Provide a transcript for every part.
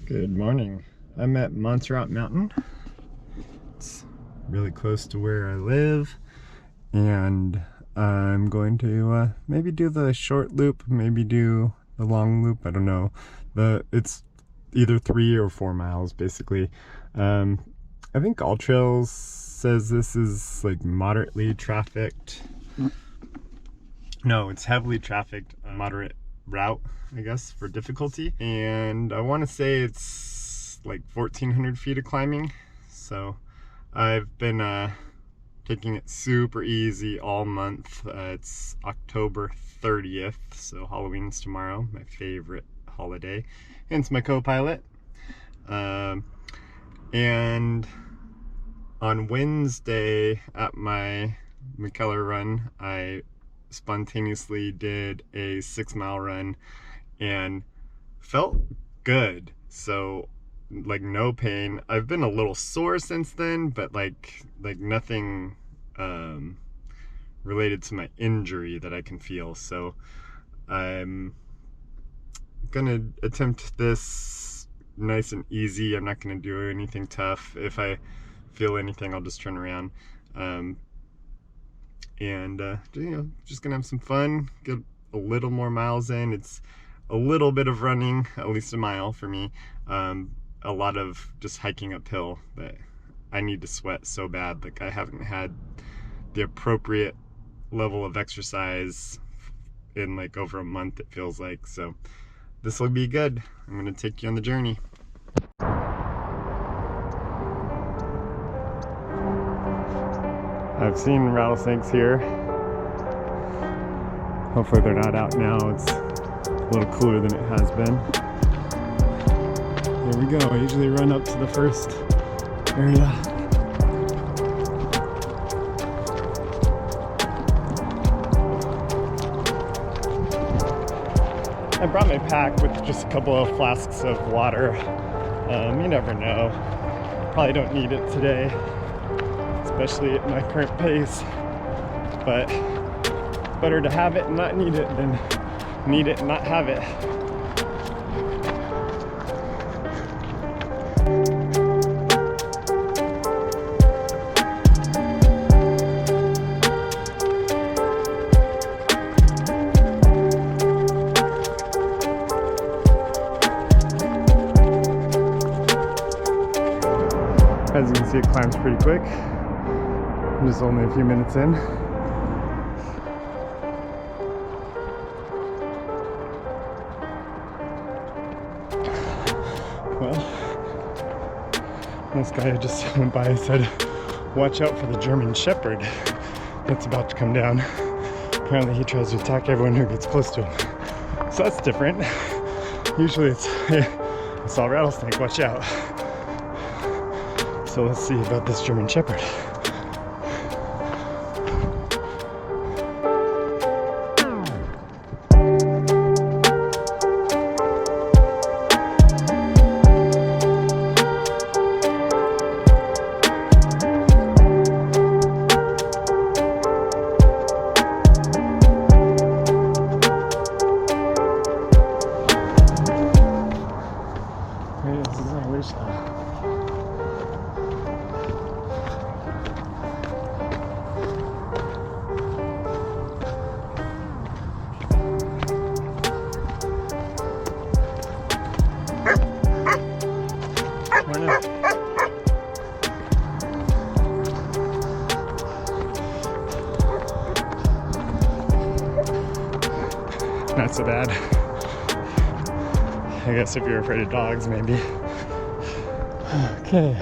Good morning. I'm at Monserate Mountain. It's really close to where I live, and I'm going to maybe do the short loop, maybe do the long loop. I don't know. It's either 3 or 4 miles basically. I think All Trails says this is like moderately trafficked. No, it's heavily trafficked, moderate route, I guess, for difficulty. And I want to say it's like 1,400 feet of climbing. So I've been taking it super easy all month. It's October 30th, so Halloween's tomorrow, my favorite holiday. Hence my co-pilot. And on Wednesday at my McKellar run, I spontaneously did a 6-mile run and felt good. So like no pain. I've been a little sore since then, but like nothing related to my injury that I can feel. So I'm gonna attempt this nice and easy. I'm not gonna do anything tough. If I feel anything, I'll just turn around. And you know, just gonna have some fun, get a little more miles in. It's a little bit of running, at least a mile for me, a lot of just hiking uphill, but I need to sweat so bad. Like I haven't had the appropriate level of exercise in like over a month, it feels like. So this will be good. I'm gonna take you on the journey. I've seen rattlesnakes here. Hopefully they're not out now. It's a little cooler than it has been. Here we go. I usually run up to the first area. I brought my pack with just a couple of flasks of water. You never know. Probably don't need it today, especially at my current pace, but better to have it and not need it than need it and not have it. As you can see, it climbs pretty quick. I'm just only a few minutes in. Well, this guy just went by and said, watch out for the German Shepherd that's about to come down. Apparently he tries to attack everyone who gets close to him. So that's different. Usually it's, hey, I saw a rattlesnake, watch out. So let's see about this German Shepherd. This is our leash now. Not so bad. I guess if you're afraid of dogs, maybe. Okay.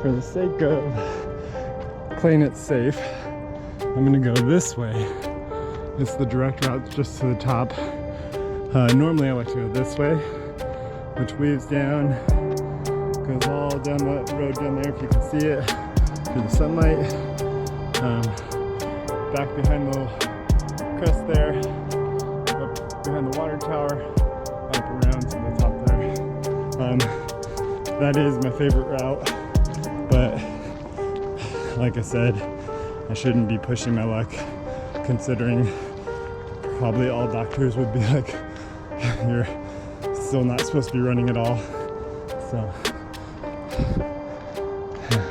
For the sake of playing it safe, I'm gonna go this way. It's the direct route just to the top. Normally I like to go this way, which weaves down, goes all down the road down there if you can see it, through the sunlight. Back behind the crest there, up behind the water tower, up around to the top there. That is my favorite route, but like I said, I shouldn't be pushing my luck, considering probably all doctors would be like, you're still not supposed to be running at all. So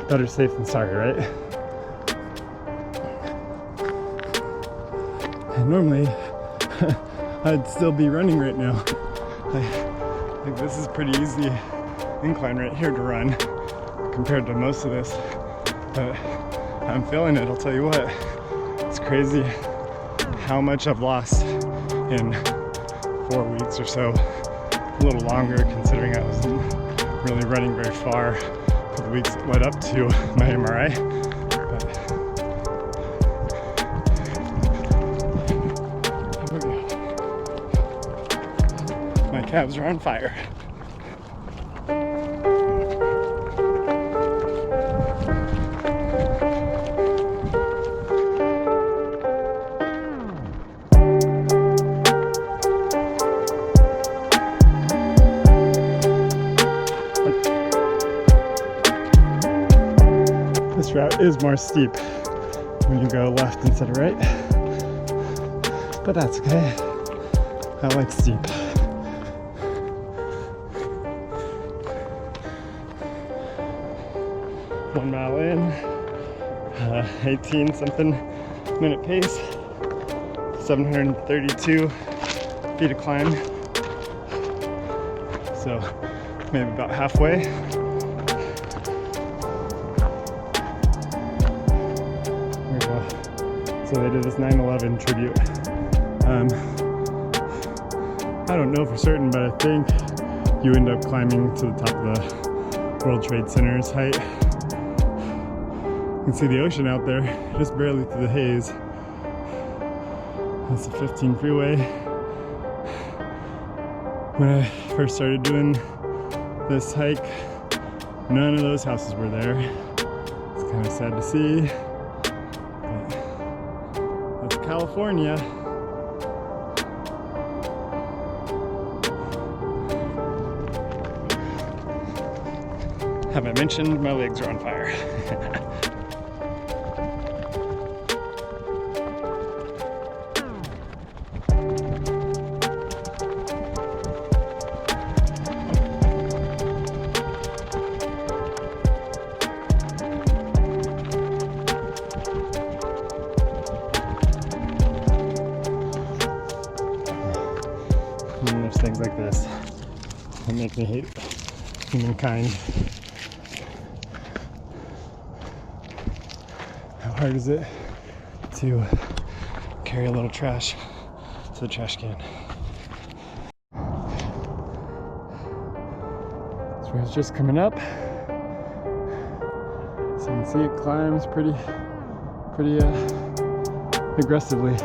better safe than sorry, right? And normally I'd still be running right now. Like this is pretty easy incline right here to run compared to most of this, but I'm feeling it. I'll tell you what, it's crazy how much I've lost in 4 weeks or so, a little longer considering I wasn't really running very far for the weeks that led up to my MRI. But my calves are on fire. This route is more steep when you go left instead of right, but that's okay. I like steep. One mile in, 18 something minute pace, 732 feet of climb, so maybe about halfway. So they did this 9/11 tribute. I don't know for certain, but I think you end up climbing to the top of the World Trade Center's height. You can see the ocean out there, just barely through the haze. That's the 15 freeway. When I first started doing this hike, none of those houses were there. It's kind of sad to see. California. Have I mentioned my legs are on fire? And there's things like this that make me hate humankind. How hard is it to carry a little trash to the trash can? This road's just coming up, so you can see it climbs pretty aggressively.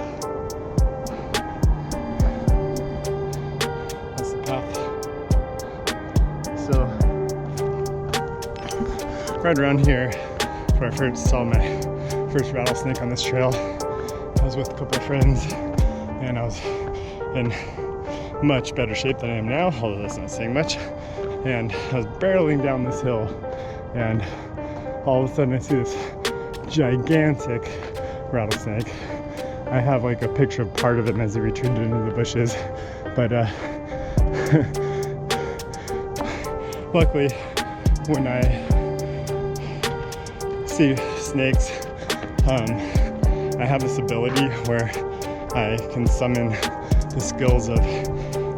So right around here where I first saw my first rattlesnake on this trail, I was with a couple of friends and I was in much better shape than I am now, although that's not saying much. And I was barreling down this hill and all of a sudden I see this gigantic rattlesnake. I have like a picture of part of it as it retreated into the bushes, but luckily, when I see snakes, I have this ability where I can summon the skills of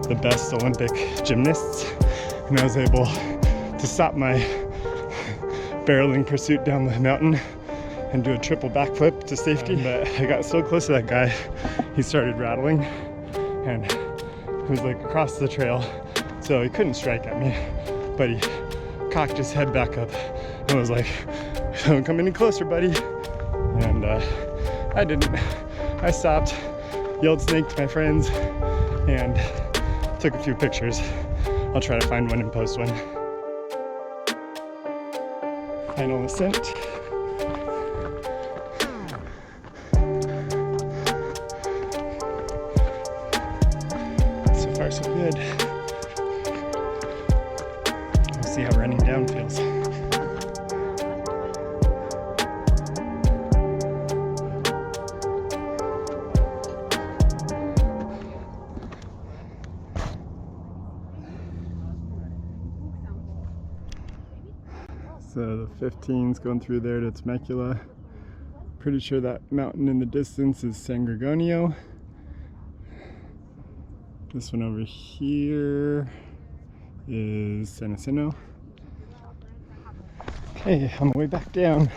the best Olympic gymnasts, and I was able to stop my barreling pursuit down the mountain and do a triple backflip to safety. But I got so close to that guy, he started rattling, and he was like across the trail, so he couldn't strike at me. But he cocked his head back up and was like, "Don't come any closer, buddy." And I didn't. I stopped, yelled snake to my friends, and took a few pictures. I'll try to find one and post one. Final ascent. So far, so good. We'll see how running down feels. So the 15's going through there to Temecula. Pretty sure that mountain in the distance is San Gorgonio. This one over here is San Jacinto. Okay, on the way back down.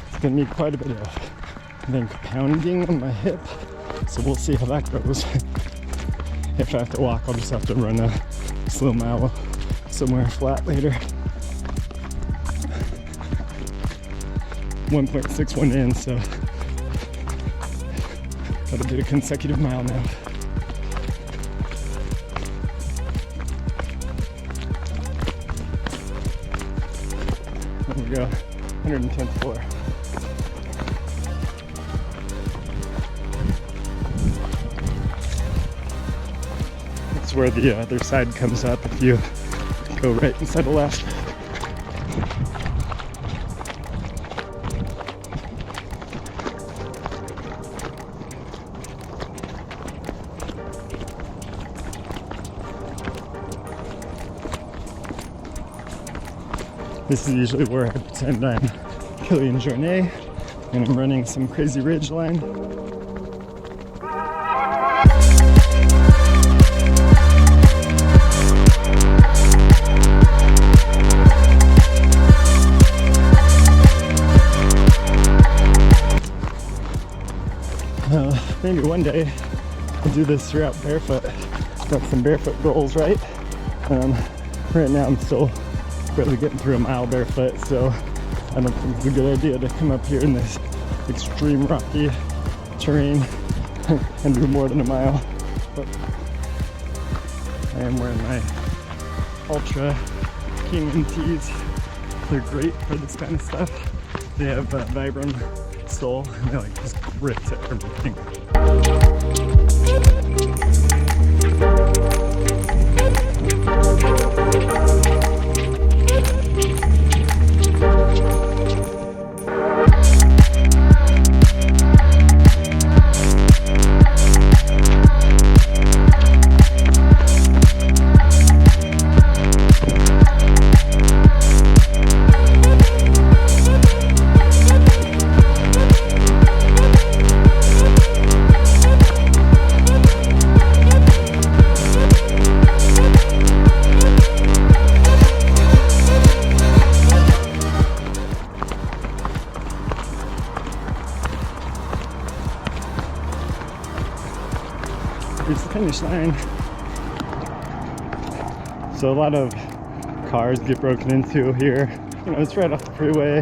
It's gonna need quite a bit of, I think, pounding on my hip. So we'll see how that goes. If I have to walk, I'll just have to run a slow mile somewhere flat later. 1.61 in, so gotta do a consecutive mile now. There we go, 110th floor. That's where the other side comes up if you go right instead of left. This is usually where I pretend I'm Kilian Jornet and I'm running some crazy ridge line. Maybe one day I'll do this throughout barefoot. Got some barefoot goals, right? Right now I'm still barely getting through a mile barefoot, so I don't think it's a good idea to come up here in this extreme rocky terrain and do more than a mile. But I am wearing my Ultra King tees. They're great for this kind of stuff. They have Vibram sole and they like just grip to everything. Here's the finish line. So a lot of cars get broken into here. You know, it's right off the freeway.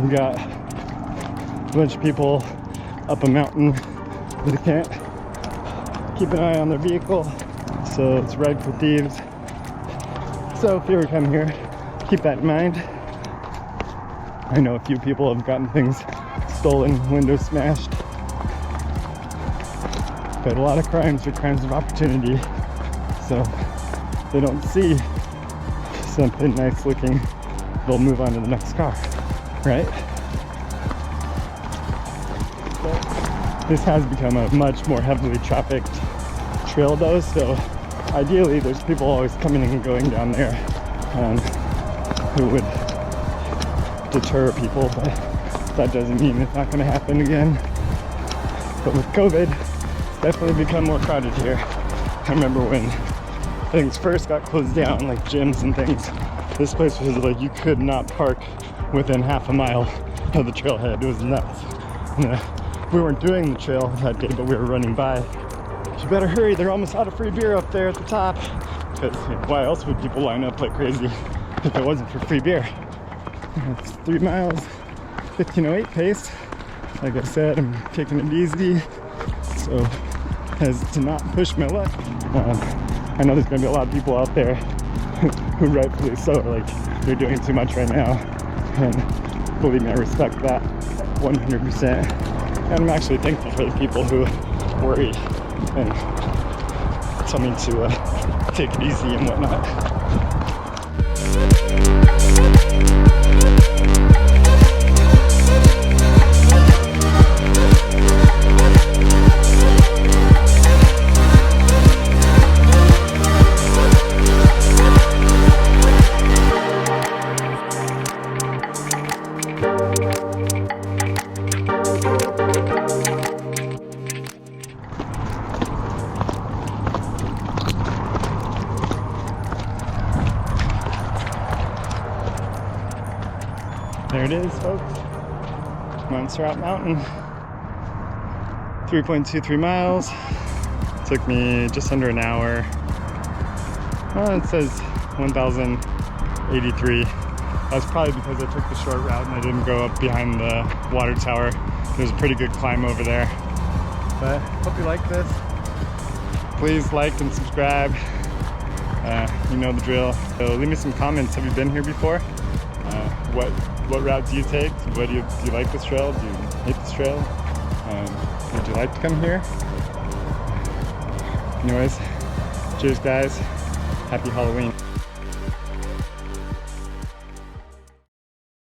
You got a bunch of people up a mountain that can't keep an eye on their vehicle, so it's ripe for thieves. So if you ever come here, keep that in mind. I know a few people have gotten things stolen, windows smashed. But a lot of crimes are crimes of opportunity, so if they don't see something nice looking, they'll move on to the next car, right? But this has become a much more heavily trafficked trail though, so ideally there's people always coming and going down there who would deter people, but that doesn't mean it's not going to happen again. But with COVID, definitely become more crowded here. I remember when things first got closed down, like gyms and things, this place was like you could not park within half a mile of the trailhead. It was nuts. And, we weren't doing the trail that day, but we were running by. You better hurry, they're almost out of free beer up there at the top. Because why else would people line up like crazy if it wasn't for free beer? It's 3 miles, 15:08 pace. Like I said, I'm taking it easy. So as to not push my luck. I know there's gonna be a lot of people out there who rightfully so are like, they're doing too much right now. And believe me, I respect that 100%. And I'm actually thankful for the people who worry and tell me to take it easy and whatnot. There it is, folks. Monserate Mountain. 3.23 miles. Took me just under an hour. Well, it says 1,083. That's probably because I took the short route and I didn't go up behind the water tower. There's a pretty good climb over there. But hope you like this. Please like and subscribe. You know the drill. So leave me some comments. Have you been here before? What route do you take? Do you like this trail? Do you hate this trail? Would you like to come here? Anyways, cheers guys. Happy Halloween.